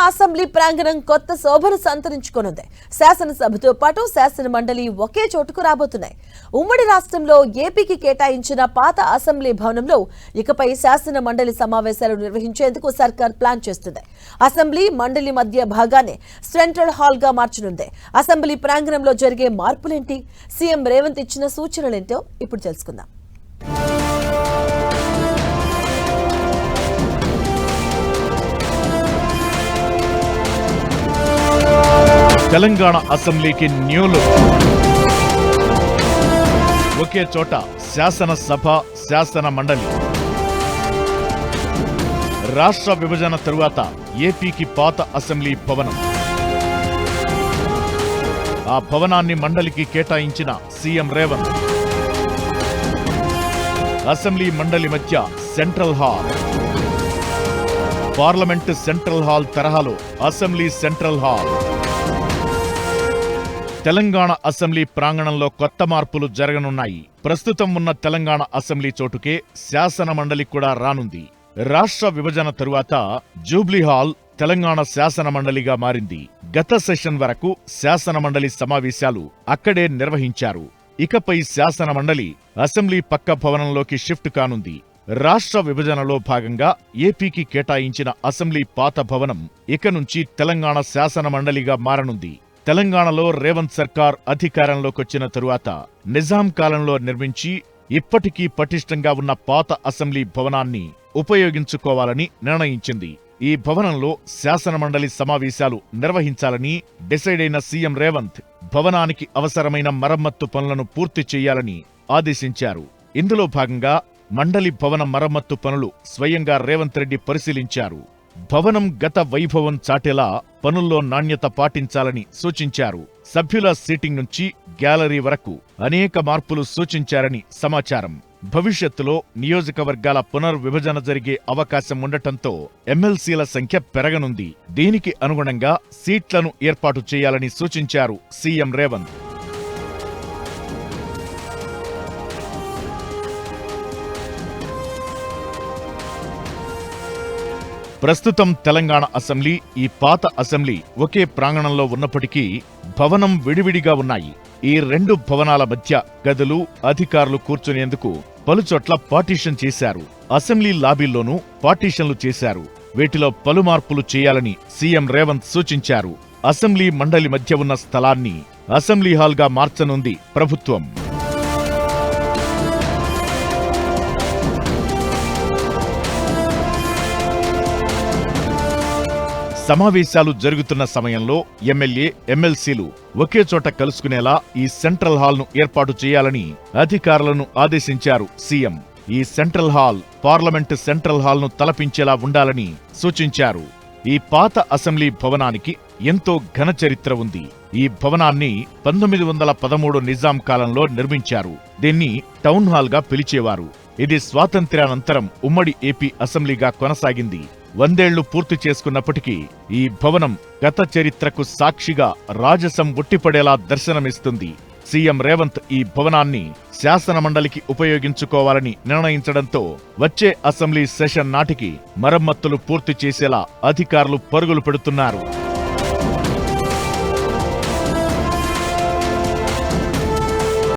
Assembly ప్రాంగణం కొత్త శోభను సంతరించుకోనుంది. శాసనసభతో పాటు శాసన మండలి ఒకే చోటుకు రాబోతున్నాయి. ఉమ్మడి రాష్ట్రంలో ఏపీకి కేటాయించిన పాత అసెంబ్లీ భవనంలో ఇకపై శాసన మండలి సమావేశాలు నిర్వహించేందుకు సర్కార్ ప్లాన్ చేస్తుంది. అసెంబ్లీ మండలి మధ్య భాగాన్ని సెంట్రల్ హాల్ గా మార్చనుంది. అసెంబ్లీ ప్రాంగణంలో జరిగే మార్పులేంటి, సీఎం రేవంత్ ఇచ్చిన సూచనలేంటో ఇప్పుడు తెలుసుకుందాం. తెలంగాణ అసెంబ్లీకి న్యూ లుక్. ఒకే చోట శాసనసభ, శాసన మండలి. రాష్ట్ర విభజన తరువాత ఏపీకి పాత అసెంబ్లీ భవనం. ఆ భవనాన్ని మండలికి కేటాయించిన సీఎం రేవంత్. అసెంబ్లీ మండలి మధ్య central hall. Parliament central hall తరహాలో assembly central hall. Telangana assembly ప్రాంగణంలో కొత్త మార్పులు జరగనున్నాయి. ప్రస్తుతం ఉన్న తెలంగాణ అసెంబ్లీ చోటుకే శాసన మండలి కూడా రానుంది. రాష్ట్ర విభజన తరువాత జూబ్లీ హాల్ తెలంగాణ శాసన మండలిగా మారింది. గత సెషన్ వరకు శాసన మండలి సమావేశాలు అక్కడే నిర్వహించారు. ఇకపై శాసన మండలి అసెంబ్లీ పక్క భవనంలోకి షిఫ్ట్ కానుంది. రాష్ట్ర విభజనలో భాగంగా ఏపీకి కేటాయించిన అసెంబ్లీ పాత భవనం ఇక నుంచి తెలంగాణ శాసన మండలిగా మారనుంది. తెలంగాణలో రేవంత్ సర్కార్ అధికారంలోకొచ్చిన తరువాత నిజాం కాలంలో నిర్మించి ఇప్పటికీ పటిష్టంగా ఉన్న పాత అసెంబ్లీ భవనాన్ని ఉపయోగించుకోవాలని నిర్ణయించింది. ఈ భవనంలో శాసన మండలి సమావేశాలు నిర్వహించాలని డిసైడ్ అయిన సీఎం రేవంత్ భవనానికి అవసరమైన మరమ్మత్తు పనులను పూర్తి చేయాలని ఆదేశించారు. ఇందులో భాగంగా మండలి భవన మరమ్మత్తు పనులు స్వయంగా రేవంత్ రెడ్డి పరిశీలించారు. భవనం గత వైభవం చాటేలా పనుల్లో నాణ్యత పాటించాలని సూచించారు. సభ్యుల సీటింగ్ నుంచి గ్యాలరీ వరకు అనేక మార్పులు సూచించారని సమాచారం. భవిష్యత్తులో నియోజకవర్గాల పునర్విభజన జరిగే అవకాశం ఉండటంతో ఎమ్మెల్సీల సంఖ్య పెరగనుంది. దీనికి అనుగుణంగా సీట్లను ఏర్పాటు చేయాలని సూచించారు సీఎం రేవంత్. ప్రస్తుతం తెలంగాణ అసెంబ్లీ, ఈ పాత అసెంబ్లీ ఒకే ప్రాంగణంలో ఉన్నప్పటికీ భవనం విడివిడిగా ఉన్నాయి. ఈ రెండు భవనాల మధ్య గదులు, అధికారులు కూర్చునేందుకు పలుచోట్ల పార్టీషన్ చేశారు. అసెంబ్లీ లాబీల్లోనూ పార్టీషన్లు చేశారు. వీటిలో పలు మార్పులు చేయాలని సీఎం రేవంత్ సూచించారు. అసెంబ్లీ మండలి మధ్య ఉన్న స్థలాన్ని అసెంబ్లీ హాల్గా మార్చనుంది ప్రభుత్వం. సమావేశాలు జరుగుతున్న సమయంలో ఎమ్మెల్యే, ఎమ్మెల్సీలు ఒకే చోట కలుసుకునేలా ఈ సెంట్రల్ హాల్ను ఏర్పాటు చేయాలని అధికారులను ఆదేశించారు సీఎం. ఈ సెంట్రల్ హాల్ పార్లమెంటు సెంట్రల్ హాల్ను తలపించేలా ఉండాలని సూచించారు. ఈ పాత అసెంబ్లీ భవనానికి ఎంతో ఘన చరిత్ర ఉంది. ఈ భవనాన్ని 1913 నిజాం కాలంలో నిర్మించారు. దీన్ని టౌన్ హాల్ గా పిలిచేవారు. ఇది స్వాతంత్ర్యానంతరం ఉమ్మడి ఏపీ అసెంబ్లీగా కొనసాగింది. 100 ఏళ్లు పూర్తి చేసుకున్నప్పటికీ ఈ భవనం గత చరిత్రకు సాక్షిగా రాజసం ఉట్టిపడేలా దర్శనమిస్తుంది. సీఎం రేవంత్ ఈ భవనాన్ని శాసన మండలికి ఉపయోగించుకోవాలని నిర్ణయించడంతో వచ్చే అసెంబ్లీ సెషన్ నాటికి మరమ్మతులు పూర్తి చేసేలా అధికారులు పరుగులు పెడుతున్నారు.